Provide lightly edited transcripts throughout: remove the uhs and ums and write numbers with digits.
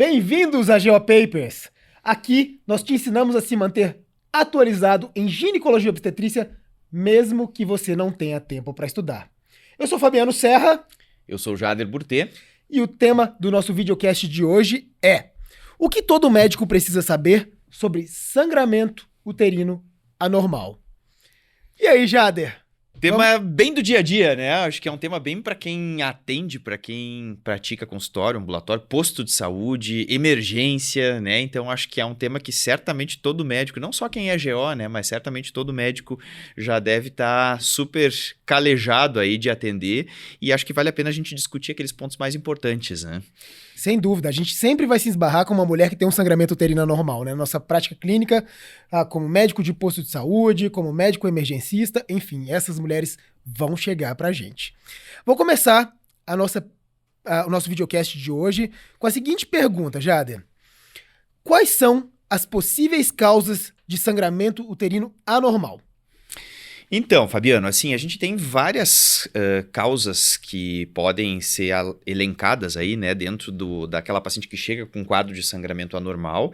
Bem-vindos a GeoPapers! Aqui nós te ensinamos a se manter atualizado em ginecologia e obstetrícia, mesmo que você não tenha tempo para estudar. Eu sou Fabiano Serra. Eu sou Jader Burtê. E o tema do nosso videocast de hoje é: o que todo médico precisa saber sobre sangramento uterino anormal. E aí, Jader? Tema bem do dia a dia, né? Acho que é um tema bem para quem atende, para quem pratica consultório, ambulatório, posto de saúde, emergência, né? Então acho que é um tema que certamente todo médico, não só quem é GO, né? Mas certamente todo médico já deve estar super calejado aí de atender, e acho que vale a pena a gente discutir aqueles pontos mais importantes, né? Sem dúvida, a gente sempre vai se esbarrar com uma mulher que tem um sangramento uterino anormal, né? Nossa prática clínica, como médico de posto de saúde, como médico emergencista, enfim, essas mulheres vão chegar pra gente. Vou começar o nosso videocast de hoje com a seguinte pergunta, Jader. Quais são as possíveis causas de sangramento uterino anormal? Então, Fabiano, assim, a gente tem várias causas que podem ser elencadas aí, né, dentro daquela paciente que chega com um quadro de sangramento anormal,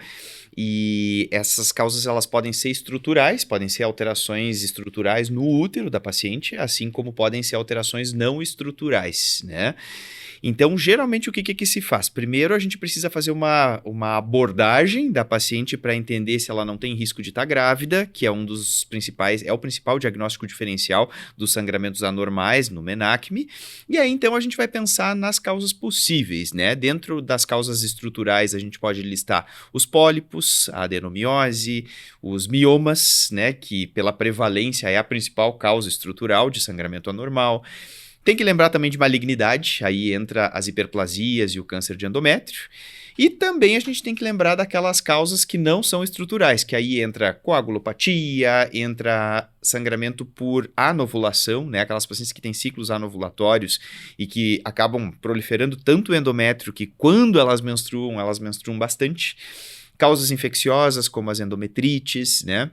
e essas causas elas podem ser estruturais, podem ser alterações estruturais no útero da paciente, assim como podem ser alterações não estruturais, né? Então, geralmente, o que se faz? Primeiro, a gente precisa fazer uma abordagem da paciente para entender se ela não tem risco de estar grávida, que é um dos principais, é o principal diagnóstico diferencial dos sangramentos anormais no MENACME. E aí, então, a gente vai pensar nas causas possíveis, né? Dentro das causas estruturais, a gente pode listar os pólipos, a adenomiose, os miomas, né? Que pela prevalência é a principal causa estrutural de sangramento anormal. Tem que lembrar também de malignidade, aí entra as hiperplasias e o câncer de endométrio. E também a gente tem que lembrar daquelas causas que não são estruturais, que aí entra coagulopatia, entra sangramento por anovulação, né? Aquelas pacientes que têm ciclos anovulatórios e que acabam proliferando tanto o endométrio que quando elas menstruam bastante. Causas infecciosas como as endometrites, né?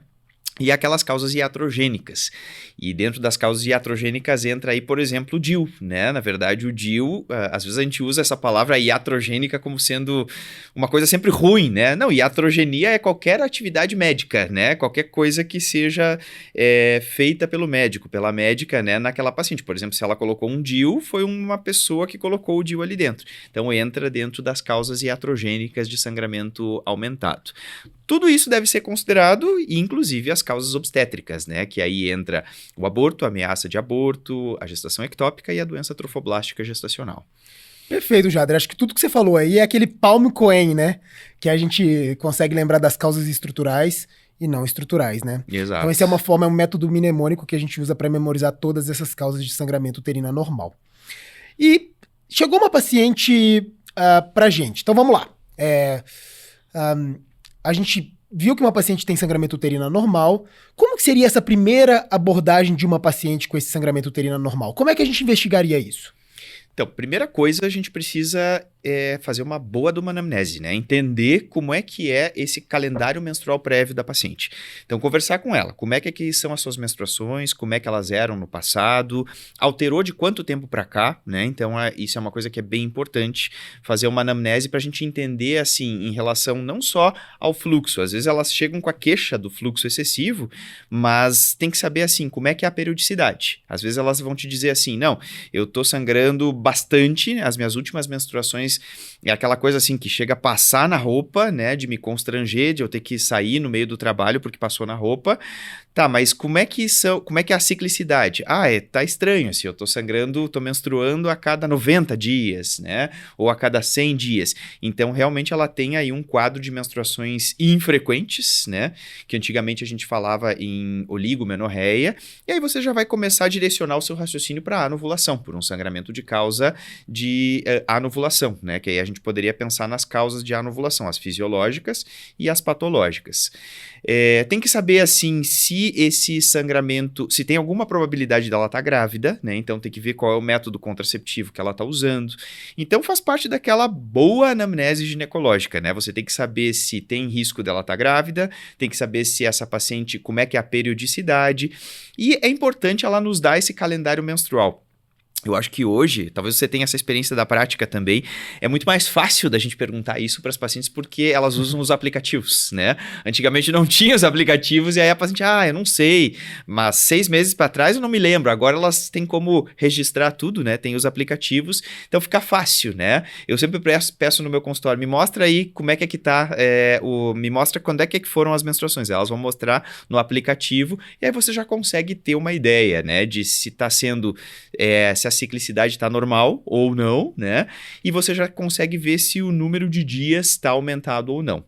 E aquelas causas iatrogênicas. E dentro das causas iatrogênicas entra aí, por exemplo, o DIU, né? Na verdade, o DIU, às vezes a gente usa essa palavra iatrogênica como sendo uma coisa sempre ruim, né? Não, iatrogenia é qualquer atividade médica, né? Qualquer coisa que seja feita pelo médico, pela médica, né? Naquela paciente. Por exemplo, se ela colocou um DIU, foi uma pessoa que colocou o DIU ali dentro. Então, entra dentro das causas iatrogênicas de sangramento aumentado. Tudo isso deve ser considerado, inclusive as causas obstétricas, né? Que aí entra o aborto, a ameaça de aborto, a gestação ectópica e a doença trofoblástica gestacional. Perfeito, Jader. Acho que tudo que você falou aí é aquele Palm Cohen, né? Que a gente consegue lembrar das causas estruturais e não estruturais, né? Exato. Então esse é um método mnemônico que a gente usa para memorizar todas essas causas de sangramento uterino anormal. E chegou uma paciente pra gente. Então vamos lá. A gente viu que uma paciente tem sangramento uterino anormal. Como que seria essa primeira abordagem de uma paciente com esse sangramento uterino anormal? Como é que a gente investigaria isso? Então, primeira coisa, a gente precisa fazer uma boa anamnese, né? Entender como é que é esse calendário menstrual prévio da paciente. Então, conversar com ela. Como é que são as suas menstruações? Como é que elas eram no passado? Alterou de quanto tempo para cá, né? Então, isso é uma coisa que é bem importante, fazer uma anamnese para a gente entender, assim, em relação não só ao fluxo. Às vezes elas chegam com a queixa do fluxo excessivo, mas tem que saber, assim, como é que é a periodicidade. Às vezes elas vão te dizer assim, não, eu tô sangrando bastante, né? As minhas últimas menstruações é aquela coisa assim que chega a passar na roupa, né, de me constranger, de eu ter que sair no meio do trabalho porque passou na roupa. Tá, mas como é que é a ciclicidade? Tá estranho, assim, eu tô sangrando, tô menstruando a cada 90 dias, né, ou a cada 100 dias. Então, realmente ela tem aí um quadro de menstruações infrequentes, né, que antigamente a gente falava em oligomenorreia, e aí você já vai começar a direcionar o seu raciocínio para a anovulação, por um sangramento de causa de anovulação, né, que aí a gente poderia pensar nas causas de anovulação, as fisiológicas e as patológicas. Tem que saber, assim, se esse sangramento, se tem alguma probabilidade dela estar grávida, né? Então tem que ver qual é o método contraceptivo que ela está usando. Então faz parte daquela boa anamnese ginecológica, né? Você tem que saber se tem risco dela estar grávida, tem que saber se essa paciente, como é que é a periodicidade, e é importante ela nos dar esse calendário menstrual. Eu acho que hoje, talvez você tenha essa experiência da prática também, é muito mais fácil da gente perguntar isso para as pacientes porque elas usam os aplicativos, né? Antigamente não tinha os aplicativos e aí a paciente, eu não sei, mas 6 meses para trás eu não me lembro. Agora elas têm como registrar tudo, né? Tem os aplicativos, então fica fácil, né? Eu sempre peço no meu consultório, me mostra aí como é que tá, me mostra quando é que foram as menstruações. Elas vão mostrar no aplicativo e aí você já consegue ter uma ideia, né? De se está sendo, se a ciclicidade está normal ou não, né? E você já consegue ver se o número de dias está aumentado ou não.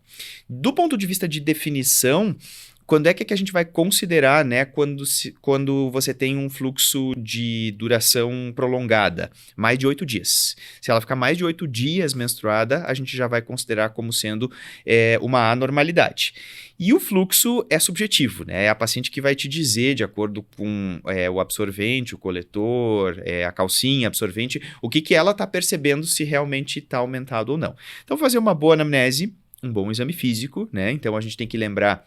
Do ponto de vista de definição, quando é que a gente vai considerar, né, quando você tem um fluxo de duração prolongada? Mais de 8 dias. Se ela ficar mais de 8 dias menstruada, a gente já vai considerar como sendo uma anormalidade. E o fluxo é subjetivo, né? É a paciente que vai te dizer, de acordo com o absorvente, o coletor, a calcinha absorvente, o que ela está percebendo se realmente está aumentado ou não. Então, fazer uma boa anamnese, um bom exame físico, né? Então, a gente tem que lembrar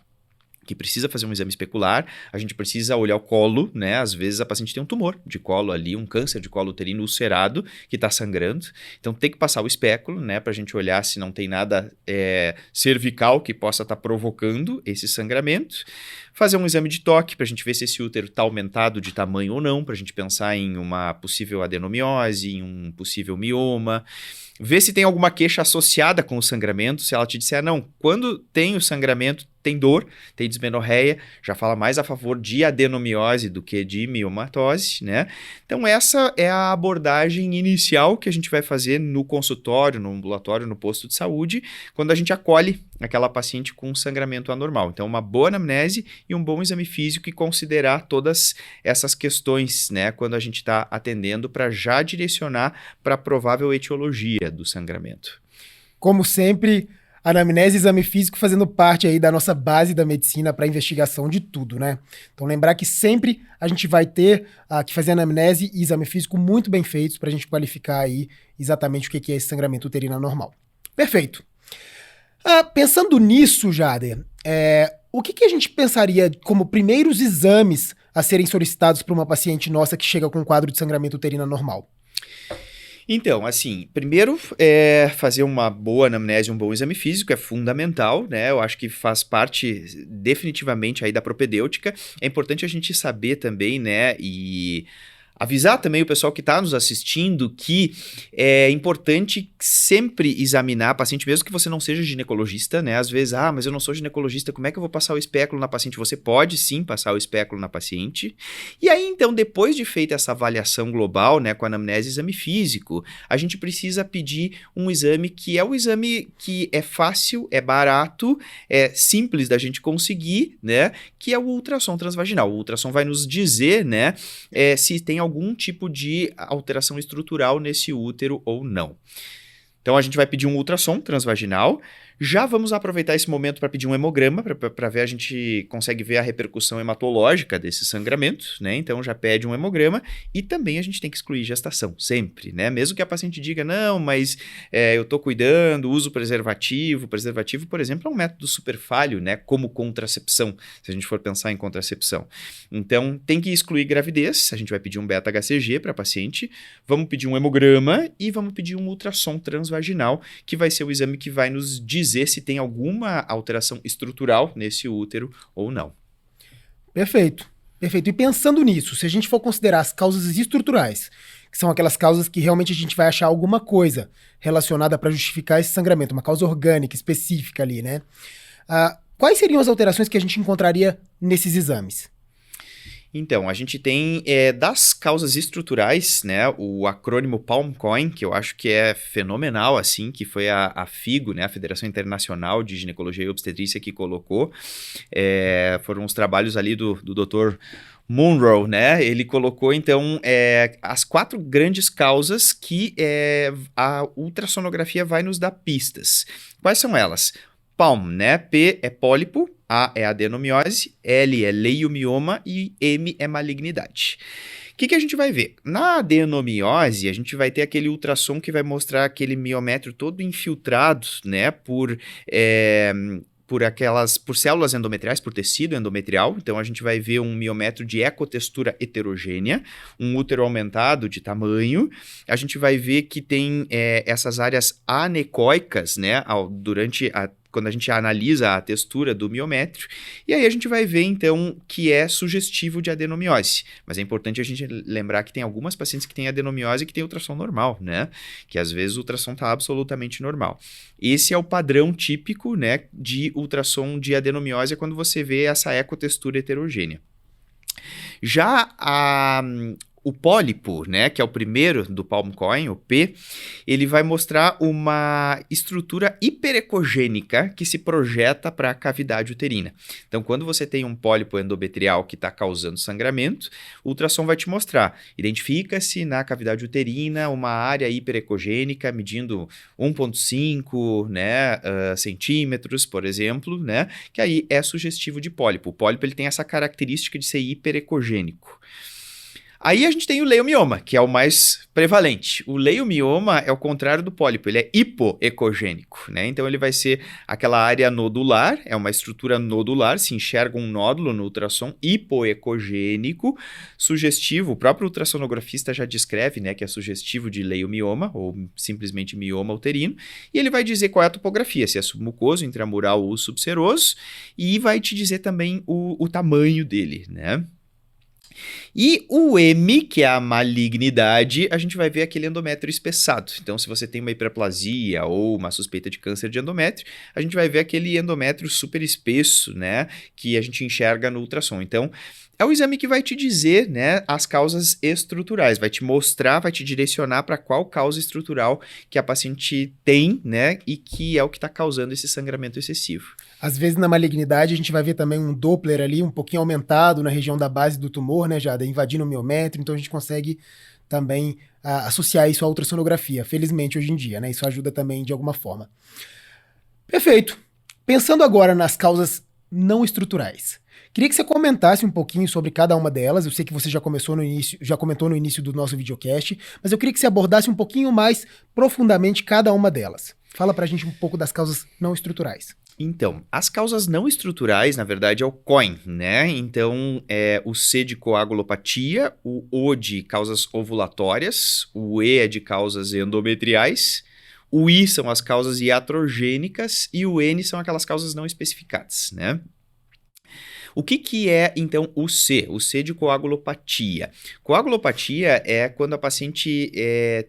que precisa fazer um exame especular, a gente precisa olhar o colo, né? Às vezes a paciente tem um tumor de colo ali, um câncer de colo uterino ulcerado que está sangrando. Então tem que passar o espéculo, né? Para a gente olhar se não tem nada cervical que possa estar provocando esse sangramento. Fazer um exame de toque para a gente ver se esse útero está aumentado de tamanho ou não, para a gente pensar em uma possível adenomiose, em um possível mioma. Ver se tem alguma queixa associada com o sangramento. Se ela te disser, não, quando tem o sangramento, tem dor, tem dismenorreia, já fala mais a favor de adenomiose do que de miomatose, né? Então essa é a abordagem inicial que a gente vai fazer no consultório, no ambulatório, no posto de saúde, quando a gente acolhe aquela paciente com sangramento anormal. Então uma boa anamnese e um bom exame físico e considerar todas essas questões, né? Quando a gente está atendendo para já direcionar para a provável etiologia do sangramento. Como sempre, anamnese e exame físico fazendo parte aí da nossa base da medicina para investigação de tudo, né? Então lembrar que sempre a gente vai ter que fazer anamnese e exame físico muito bem feitos para a gente qualificar aí exatamente o que é esse sangramento uterino anormal. Perfeito. Pensando nisso, Jader, o que a gente pensaria como primeiros exames a serem solicitados para uma paciente nossa que chega com um quadro de sangramento uterino anormal? Então, assim, primeiro, fazer uma boa anamnese, um bom exame físico é fundamental, né? Eu acho que faz parte definitivamente aí da propedêutica. É importante a gente saber também, né, e avisar também o pessoal que está nos assistindo que é importante sempre examinar a paciente, mesmo que você não seja ginecologista, né? Às vezes, mas eu não sou ginecologista, como é que eu vou passar o espéculo na paciente? Você pode sim passar o espéculo na paciente. E aí, então, depois de feita essa avaliação global, né, com anamnese e exame físico, a gente precisa pedir um exame que é o exame que é fácil, é barato, é simples da gente conseguir, né? Que é o ultrassom transvaginal. O ultrassom vai nos dizer, né, se tem algum tipo de alteração estrutural nesse útero ou não. Então a gente vai pedir um ultrassom transvaginal. Já vamos aproveitar esse momento para pedir um hemograma, para ver, a gente consegue ver a repercussão hematológica desse sangramento, né? Então já pede um hemograma e também a gente tem que excluir gestação, sempre, né? Mesmo que a paciente diga, não, mas eu estou cuidando, uso preservativo. Preservativo, por exemplo, é um método super falho, né? Como contracepção, se a gente for pensar em contracepção. Então tem que excluir gravidez, a gente vai pedir um beta-HCG para a paciente, vamos pedir um hemograma e vamos pedir um ultrassom transvaginal, que vai ser o exame que vai nos dizer se tem alguma alteração estrutural nesse útero ou não. Perfeito, perfeito. E pensando nisso, se a gente for considerar as causas estruturais, que são aquelas causas que realmente a gente vai achar alguma coisa relacionada para justificar esse sangramento, uma causa orgânica específica ali, né? Quais seriam as alterações que a gente encontraria nesses exames? Então, a gente tem das causas estruturais, né, o acrônimo PALM-COIN, que eu acho que é fenomenal, assim, que foi a FIGO, né, a Federação Internacional de Ginecologia e Obstetrícia, que colocou. Foram os trabalhos ali do Dr. Monroe, né? Ele colocou, então, as 4 grandes causas que a ultrassonografia vai nos dar pistas. Quais são elas? PALM, né? P é pólipo, A é adenomiose, L é leiomioma e M é malignidade. O que a gente vai ver? Na adenomiose, a gente vai ter aquele ultrassom que vai mostrar aquele miométrio todo infiltrado, né, por células endometriais, por tecido endometrial. Então, a gente vai ver um miométrio de ecotextura heterogênea, um útero aumentado de tamanho. A gente vai ver que tem essas áreas anecoicas, né, quando a gente analisa a textura do miométrio, e aí a gente vai ver, então, que é sugestivo de adenomiose. Mas é importante a gente lembrar que tem algumas pacientes que têm adenomiose e que têm ultrassom normal, né? Que às vezes o ultrassom está absolutamente normal. Esse é o padrão típico, né, de ultrassom de adenomiose, quando você vê essa ecotextura heterogênea. Já o pólipo, né, que é o primeiro do palm coin, o P, ele vai mostrar uma estrutura hiperecogênica que se projeta para a cavidade uterina. Então, quando você tem um pólipo endometrial que está causando sangramento, o ultrassom vai te mostrar. Identifica-se na cavidade uterina uma área hiperecogênica medindo 1,5 né, centímetros, por exemplo, né, que aí é sugestivo de pólipo. O pólipo ele tem essa característica de ser hiperecogênico. Aí a gente tem o leiomioma, que é o mais prevalente. O leiomioma é o contrário do pólipo, ele é hipoecogênico, né? Então ele vai ser aquela área nodular, é uma estrutura nodular, se enxerga um nódulo no ultrassom hipoecogênico, sugestivo, o próprio ultrassonografista já descreve, né, que é sugestivo de leiomioma, ou simplesmente mioma uterino, e ele vai dizer qual é a topografia, se é submucoso, intramural ou subseroso, e vai te dizer também o tamanho dele, né? E o M, que é a malignidade, a gente vai ver aquele endométrio espessado. Então, se você tem uma hiperplasia ou uma suspeita de câncer de endométrio, a gente vai ver aquele endométrio super espesso, né, que a gente enxerga no ultrassom. Então, é o exame que vai te dizer, né, as causas estruturais, vai te mostrar, vai te direcionar para qual causa estrutural que a paciente tem, né, e que é o que está causando esse sangramento excessivo. Às vezes na malignidade a gente vai ver também um Doppler ali um pouquinho aumentado na região da base do tumor, né, já invadindo o miométrio, então a gente consegue também associar isso à ultrassonografia, felizmente hoje em dia, né, isso ajuda também de alguma forma. Perfeito. Pensando agora nas causas não estruturais, queria que você comentasse um pouquinho sobre cada uma delas. Eu sei que você já comentou no início do nosso videocast, mas eu queria que você abordasse um pouquinho mais profundamente cada uma delas. Fala pra gente um pouco das causas não estruturais. Então, as causas não estruturais, na verdade, é o COIN, né? Então, é o C de coagulopatia, o O de causas ovulatórias, o E é de causas endometriais, o I são as causas iatrogênicas e o N são aquelas causas não especificadas, né? O que é, então, o C? O C de coagulopatia. Coagulopatia é quando a paciente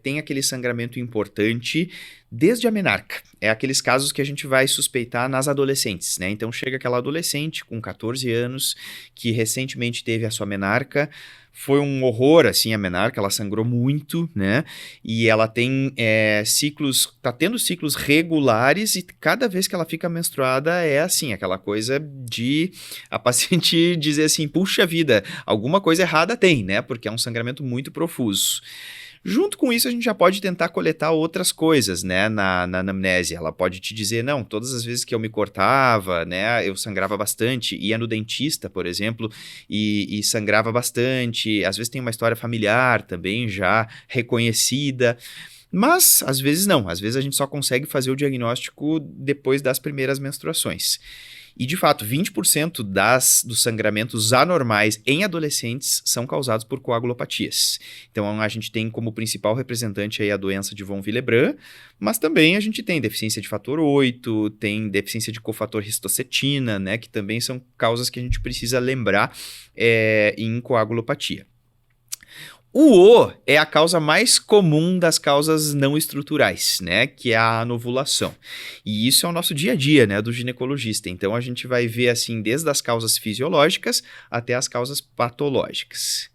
tem aquele sangramento importante desde a menarca. É aqueles casos que a gente vai suspeitar nas adolescentes, né? Então, chega aquela adolescente com 14 anos que recentemente teve a sua menarca. Foi um horror, assim, a menarca, ela sangrou muito, né? E ela tem tá tendo ciclos regulares e cada vez que ela fica menstruada é assim, aquela coisa de a paciente dizer assim, puxa vida, alguma coisa errada tem, né? Porque é um sangramento muito profuso. Junto com isso, a gente já pode tentar coletar outras coisas, né, na anamnese. Ela pode te dizer, não, todas as vezes que eu me cortava, né, eu sangrava bastante, ia no dentista, por exemplo, e sangrava bastante. Às vezes tem uma história familiar também já reconhecida. Mas, às vezes não. Às vezes a gente só consegue fazer o diagnóstico depois das primeiras menstruações. E, de fato, 20% dos sangramentos anormais em adolescentes são causados por coagulopatias. Então, a gente tem como principal representante aí a doença de von Willebrand, mas também a gente tem deficiência de fator 8, tem deficiência de cofator histocetina, né, que também são causas que a gente precisa lembrar em coagulopatia. O O é a causa mais comum das causas não estruturais, né, que é a anovulação. E isso é o nosso dia a dia, né, do ginecologista. Então, a gente vai ver, assim, desde as causas fisiológicas até as causas patológicas.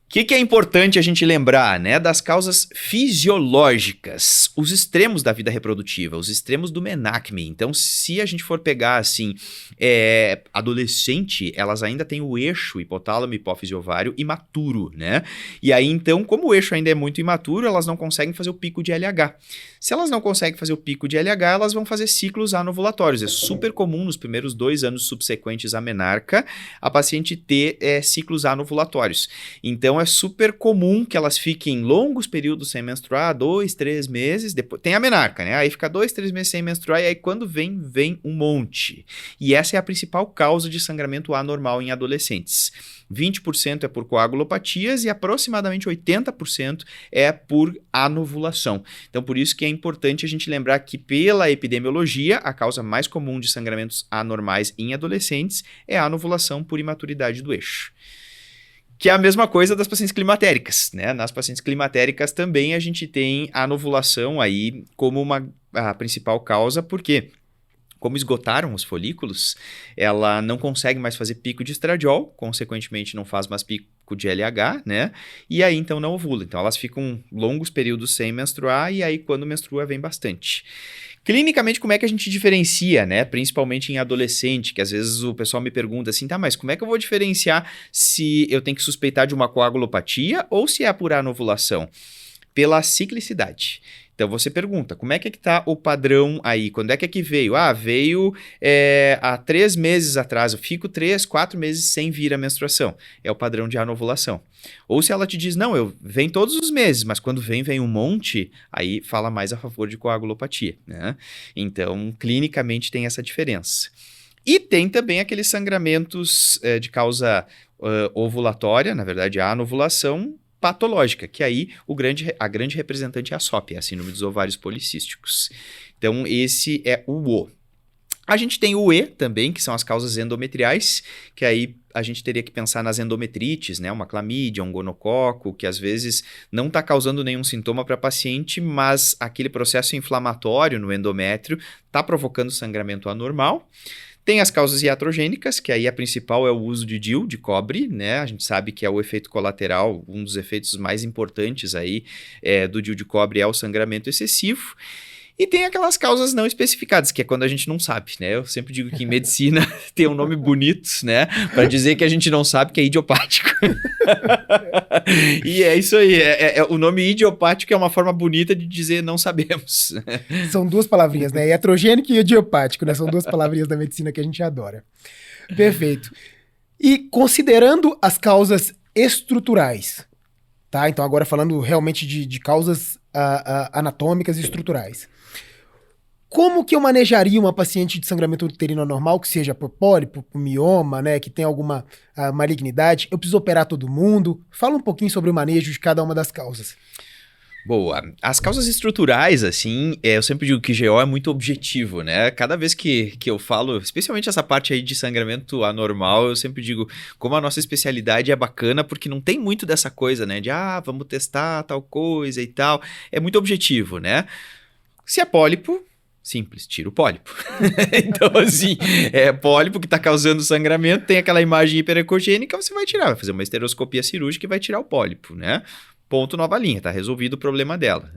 O que é importante a gente lembrar, né, das causas fisiológicas, os extremos da vida reprodutiva, os extremos do menacme. Então, se a gente for pegar, assim, adolescente, elas ainda têm o eixo hipotálamo, hipófise ovário imaturo, né? E aí, então, como o eixo ainda é muito imaturo, elas não conseguem fazer o pico de LH. Se elas não conseguem fazer o pico de LH, elas vão fazer ciclos anovulatórios. É super comum nos primeiros 2 anos subsequentes à menarca a paciente ter ciclos anovulatórios. Então, Então é super comum que elas fiquem longos períodos sem menstruar, 2, 3 meses, depois tem a menarca, né? Aí fica 2, 3 meses sem menstruar e aí quando vem um monte. E essa é a principal causa de sangramento anormal em adolescentes. 20% é por coagulopatias e aproximadamente 80% é por anovulação. Então, por isso que é importante a gente lembrar que, pela epidemiologia, a causa mais comum de sangramentos anormais em adolescentes é a anovulação por imaturidade do eixo. Que é a mesma coisa das pacientes climatéricas, né? Nas pacientes climatéricas também a gente tem a anovulação aí como a principal causa, porque como esgotaram os folículos, ela não consegue mais fazer pico de estradiol, consequentemente não faz mais pico de LH, né? E aí então não ovula. Então elas ficam longos períodos sem menstruar e aí quando menstrua vem bastante. Clinicamente, como é que a gente diferencia, né? Principalmente em adolescente, que às vezes o pessoal me pergunta assim, tá, mas como é que eu vou diferenciar se eu tenho que suspeitar de uma coagulopatia ou se é por anovulação? Pela ciclicidade. Então você pergunta, como é que está o padrão aí? Quando é que veio? Veio há 3 meses atrás, eu fico 3, 4 meses sem vir a menstruação. É o padrão de anovulação. Ou se ela te diz, não, vem todos os meses, mas quando vem um monte, aí fala mais a favor de coagulopatia, né? Então, clinicamente tem essa diferença. E tem também aqueles sangramentos de causa ovulatória, na verdade a anovulação, patológica, que aí a grande representante é a SOP, a síndrome dos ovários policísticos. Então, esse é o O. A gente tem o E também, que são as causas endometriais, que aí a gente teria que pensar nas endometrites, né? Uma clamídia, um gonococo, que às vezes não está causando nenhum sintoma para a paciente, mas aquele processo inflamatório no endométrio está provocando sangramento anormal. Tem as causas iatrogênicas, que aí a principal é o uso de DIU, de cobre, né? A gente sabe que é o efeito colateral, um dos efeitos mais importantes aí do DIU de cobre é o sangramento excessivo. E tem aquelas causas não especificadas, que é quando a gente não sabe, né? Eu sempre digo que em medicina tem um nome bonito, né? Para dizer que a gente não sabe, que é idiopático. E é isso aí, o nome idiopático é uma forma bonita de dizer não sabemos. São 2 palavrinhas, né? Iatrogênico e idiopático, né? São 2 palavrinhas da medicina que a gente adora. Perfeito. E considerando as causas estruturais, tá? Então agora falando realmente de causas anatômicas e estruturais. Como que eu manejaria uma paciente de sangramento uterino anormal, que seja por pólipo, por mioma, né, que tem alguma malignidade? Eu preciso operar todo mundo? Fala um pouquinho sobre o manejo de cada uma das causas. Boa. As causas estruturais, assim, eu sempre digo que GO é muito objetivo, né? Cada vez que eu falo, especialmente essa parte aí de sangramento anormal, eu sempre digo como a nossa especialidade é bacana, porque não tem muito dessa coisa, né? De, vamos testar tal coisa e tal. É muito objetivo, né? Se é pólipo, simples, tira o pólipo. Então, assim, pólipo que está causando sangramento, tem aquela imagem hiperecogênica, você vai tirar, vai fazer uma esteroscopia cirúrgica e vai tirar o pólipo, né? Ponto, nova linha, tá resolvido o problema dela.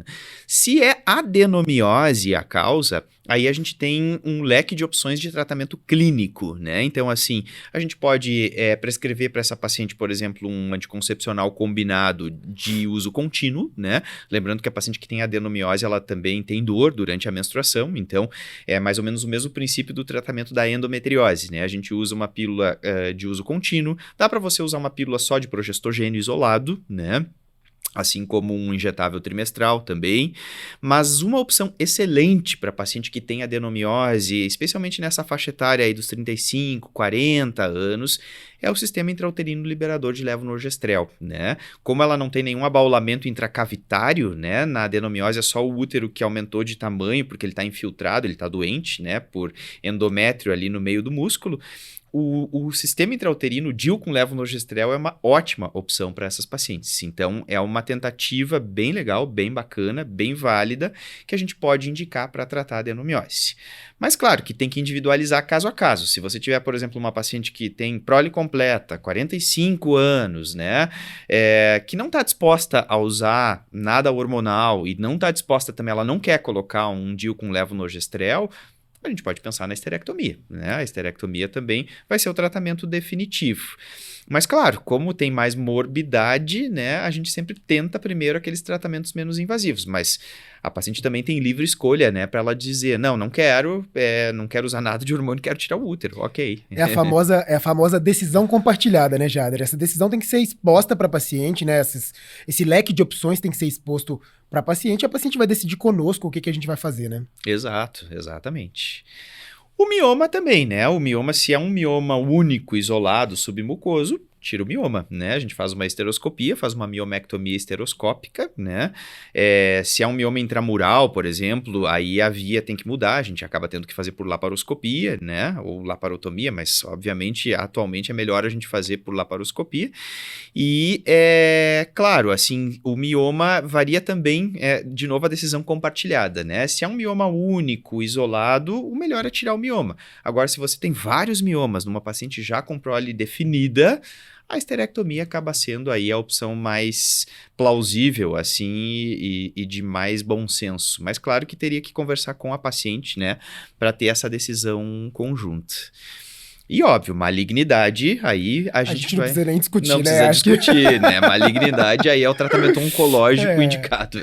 Se é adenomiose a causa, aí a gente tem um leque de opções de tratamento clínico, né? Então, assim, a gente pode prescrever para essa paciente, por exemplo, um anticoncepcional combinado de uso contínuo, né? Lembrando que a paciente que tem adenomiose, ela também tem dor durante a menstruação, então é mais ou menos o mesmo princípio do tratamento da endometriose, né? A gente usa uma pílula de uso contínuo, dá para você usar uma pílula só de progestogênio isolado, né? Assim como um injetável trimestral também, mas uma opção excelente para paciente que tem adenomiose, especialmente nessa faixa etária aí dos 35, 40 anos, é o sistema intrauterino liberador de levonorgestrel, né? Como ela não tem nenhum abaulamento intracavitário, né? Na adenomiose é só o útero que aumentou de tamanho, porque ele está infiltrado, ele está doente, né? Por endométrio ali no meio do músculo. O sistema intrauterino DIU com levonorgestrel é uma ótima opção para essas pacientes. Então, é uma tentativa bem legal, bem bacana, bem válida, que a gente pode indicar para tratar a adenomiose. Mas, claro, que tem que individualizar caso a caso. Se você tiver, por exemplo, uma paciente que tem prole completa, 45 anos, né, que não está disposta a usar nada hormonal e não está disposta também, ela não quer colocar um DIU com levonorgestrel, a gente pode pensar na esterectomia, né? A esterectomia também vai ser o tratamento definitivo. Mas, claro, como tem mais morbidade, né, a gente sempre tenta primeiro aqueles tratamentos menos invasivos, mas a paciente também tem livre escolha, né, para ela dizer, não quero usar nada de hormônio, quero tirar o útero, ok. É a famosa decisão compartilhada, né, Jader? Essa decisão tem que ser exposta para a paciente, né? Esse leque de opções tem que ser exposto para a paciente, e a paciente vai decidir conosco o que a gente vai fazer, né? Exato, exatamente. O mioma também, né? O mioma, se é um mioma único, isolado, submucoso, tira o mioma, né? A gente faz uma esteroscopia, faz uma miomectomia esteroscópica, né? Se é um mioma intramural, por exemplo, aí a via tem que mudar, a gente acaba tendo que fazer por laparoscopia, né? Ou laparotomia, mas obviamente, atualmente é melhor a gente fazer por laparoscopia. E, claro, assim, o mioma varia também, de novo, a decisão compartilhada, né? Se é um mioma único, isolado, o melhor é tirar o mioma. Agora, se você tem vários miomas numa paciente já com prole definida, a esterectomia acaba sendo aí a opção mais plausível, assim, e de mais bom senso. Mas claro que teria que conversar com a paciente, né, para ter essa decisão conjunta. E óbvio, malignidade, aí a gente não precisa nem discutir, não né? precisa discutir, né? Malignidade aí é o tratamento oncológico indicado.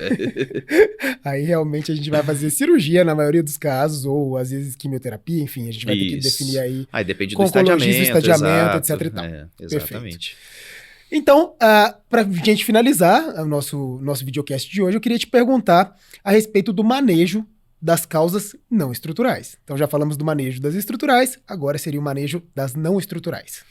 Aí realmente a gente vai fazer cirurgia na maioria dos casos, ou às vezes quimioterapia, enfim, a gente vai ter que definir aí depende com do estadiamento, etc e tal. Exatamente. Então, para a gente finalizar o nosso videocast de hoje, eu queria te perguntar a respeito do manejo das causas não estruturais. Então já falamos do manejo das estruturais, agora seria o manejo das não estruturais.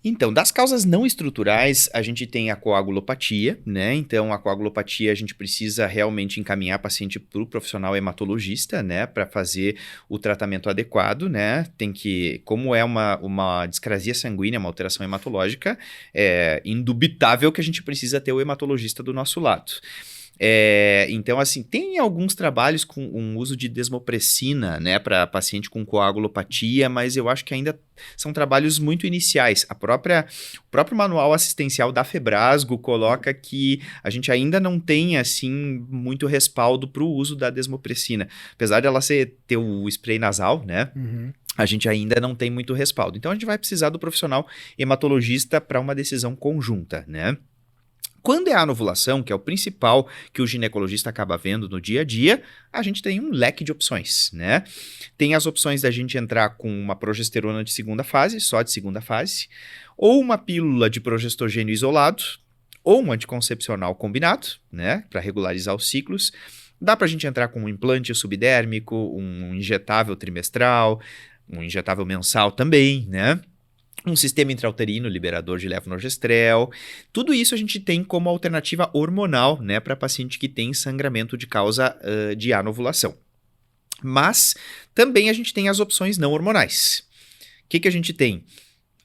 Então, das causas não estruturais, a gente tem a coagulopatia, né? Então, a coagulopatia a gente precisa realmente encaminhar a paciente para o profissional hematologista, né? Para fazer o tratamento adequado, né? Tem que, como é uma discrasia sanguínea, uma alteração hematológica, é indubitável que a gente precisa ter o hematologista do nosso lado. Então, assim, tem alguns trabalhos com um uso de desmopressina, né, para paciente com coagulopatia, mas eu acho que ainda são trabalhos muito iniciais. O próprio manual assistencial da Febrasgo coloca que a gente ainda não tem, assim, muito respaldo para o uso da desmopressina. Apesar de ela ter o spray nasal, né? Uhum. A gente ainda não tem muito respaldo. Então, a gente vai precisar do profissional hematologista para uma decisão conjunta, né? Quando é a anovulação, que é o principal que o ginecologista acaba vendo no dia a dia, a gente tem um leque de opções, né? Tem as opções da gente entrar com uma progesterona de segunda fase, só de segunda fase, ou uma pílula de progestogênio isolado, ou um anticoncepcional combinado, né? Para regularizar os ciclos. Dá para a gente entrar com um implante subdérmico, um injetável trimestral, um injetável mensal também, né? Um sistema intrauterino liberador de levonorgestrel. Tudo isso a gente tem como alternativa hormonal, né, para paciente que tem sangramento de causa de anovulação. Mas também a gente tem as opções não hormonais. O que a gente tem?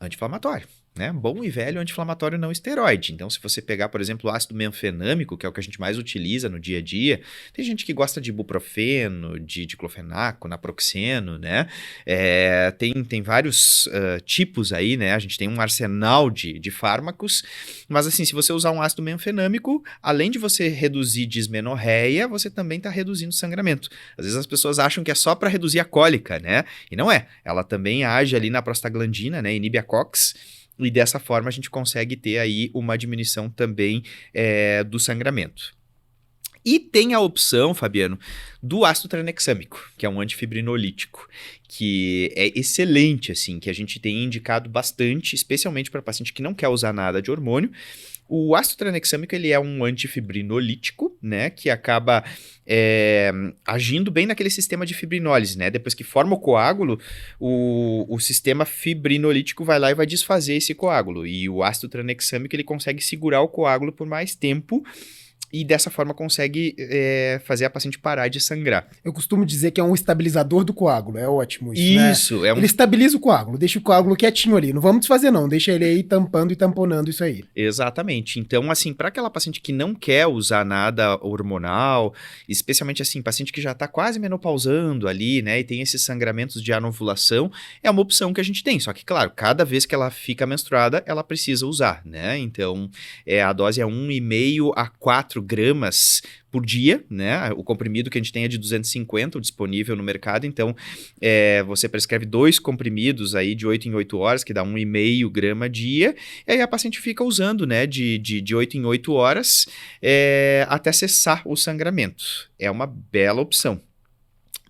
Anti-inflamatório. Né? Bom e velho anti-inflamatório não esteroide. Então, se você pegar, por exemplo, o ácido menfenâmico, que é o que a gente mais utiliza no dia a dia, tem gente que gosta de ibuprofeno, de diclofenaco, naproxeno, né? Tem vários tipos aí, né? A gente tem um arsenal de fármacos, mas assim, se você usar um ácido menfenâmico, além de você reduzir dismenorreia, você também está reduzindo sangramento. Às vezes as pessoas acham que é só para reduzir a cólica, né? E não é. Ela também age ali na prostaglandina, né? Inibe a COX. E dessa forma a gente consegue ter aí uma diminuição também do sangramento. E tem a opção, Fabiano, do ácido tranexâmico, que é um antifibrinolítico, que é excelente, assim, que a gente tem indicado bastante, especialmente para paciente que não quer usar nada de hormônio. O ácido tranexâmico, ele é um antifibrinolítico, né, que acaba agindo bem naquele sistema de fibrinólise, né, depois que forma o coágulo, o sistema fibrinolítico vai lá e vai desfazer esse coágulo, e o ácido tranexâmico, ele consegue segurar o coágulo por mais tempo, e dessa forma consegue fazer a paciente parar de sangrar. Eu costumo dizer que é um estabilizador do coágulo, é ótimo isso, né? Isso. Ele estabiliza o coágulo, deixa o coágulo quietinho ali, não vamos desfazer não, deixa ele aí tampando e tamponando isso aí. Exatamente. Então, assim, para aquela paciente que não quer usar nada hormonal, especialmente assim, paciente que já está quase menopausando ali, né, e tem esses sangramentos de anovulação, é uma opção que a gente tem. Só que, claro, cada vez que ela fica menstruada, ela precisa usar, né? Então, a dose é 1,5 a 4 4 gramas por dia, né? O comprimido que a gente tem é de 250, o disponível no mercado, então você prescreve 2 comprimidos aí de 8 em 8 horas, que dá 1,5 grama dia, e aí a paciente fica usando, né, de 8 em 8 horas até cessar o sangramento. É uma bela opção.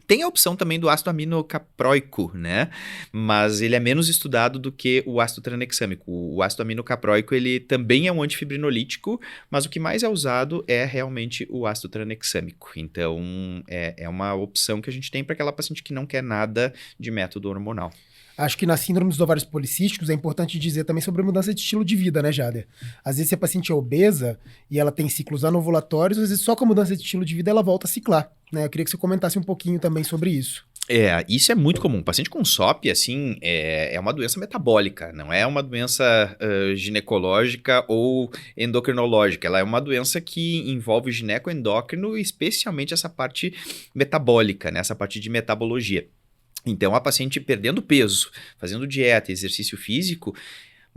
Tem a opção também do ácido aminocapróico, né? Mas ele é menos estudado do que o ácido tranexâmico. O ácido aminocapróico, ele também é um antifibrinolítico, mas o que mais é usado é realmente o ácido tranexâmico. Então, é uma opção que a gente tem para aquela paciente que não quer nada de método hormonal. Acho que na síndrome dos ovários policísticos é importante dizer também sobre a mudança de estilo de vida, né, Jader? Às vezes, se a paciente é obesa e ela tem ciclos anovulatórios, às vezes só com a mudança de estilo de vida ela volta a ciclar, né? Eu queria que você comentasse um pouquinho também sobre isso. Isso é muito comum. O paciente com SOP, assim, é uma doença metabólica, não é uma doença ginecológica ou endocrinológica. Ela é uma doença que envolve o ginecoendócrino, especialmente essa parte metabólica, né? Essa parte de metabologia. Então, a paciente perdendo peso, fazendo dieta, exercício físico,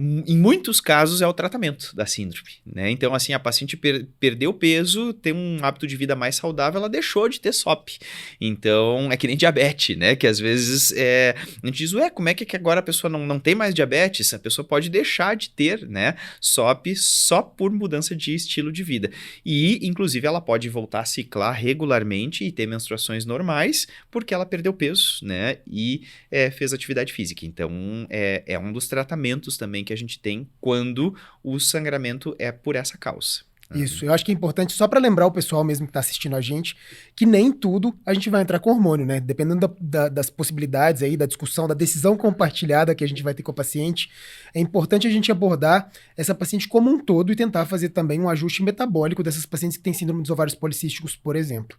em muitos casos é o tratamento da síndrome, né? Então, assim, a paciente perdeu peso, tem um hábito de vida mais saudável, ela deixou de ter SOP. Então, é que nem diabetes, né? Que às vezes a gente diz, como é que agora a pessoa não tem mais diabetes? A pessoa pode deixar de ter, né, SOP só por mudança de estilo de vida. E, inclusive, ela pode voltar a ciclar regularmente e ter menstruações normais, porque ela perdeu peso, né? E fez atividade física. Então, é um dos tratamentos também que a gente tem quando o sangramento é por essa causa. Isso, eu acho que é importante só para lembrar o pessoal mesmo que está assistindo a gente que nem tudo a gente vai entrar com hormônio, né? Dependendo das possibilidades aí, da discussão, da decisão compartilhada que a gente vai ter com a paciente, é importante a gente abordar essa paciente como um todo e tentar fazer também um ajuste metabólico dessas pacientes que têm síndrome dos ovários policísticos, por exemplo.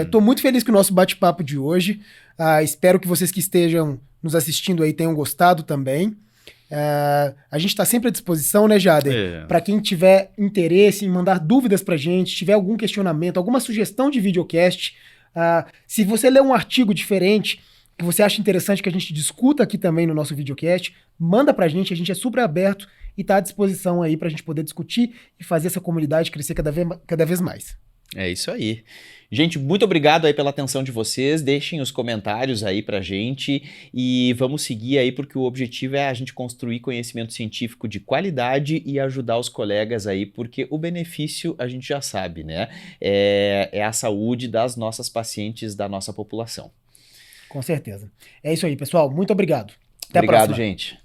Estou muito feliz com o nosso bate-papo de hoje. Espero que vocês que estejam nos assistindo aí tenham gostado também. A gente está sempre à disposição, né, Jader? Para quem tiver interesse em mandar dúvidas para a gente, tiver algum questionamento, alguma sugestão de videocast, se você ler um artigo diferente que você acha interessante que a gente discuta aqui também no nosso videocast, manda para a gente é super aberto e está à disposição aí para a gente poder discutir e fazer essa comunidade crescer cada vez mais. É isso aí. Gente, muito obrigado aí pela atenção de vocês. Deixem os comentários aí pra gente e vamos seguir aí, porque o objetivo é a gente construir conhecimento científico de qualidade e ajudar os colegas aí, porque o benefício a gente já sabe, né? É a saúde das nossas pacientes, da nossa população. Com certeza. É isso aí, pessoal. Muito obrigado. Até a próxima. Obrigado, gente.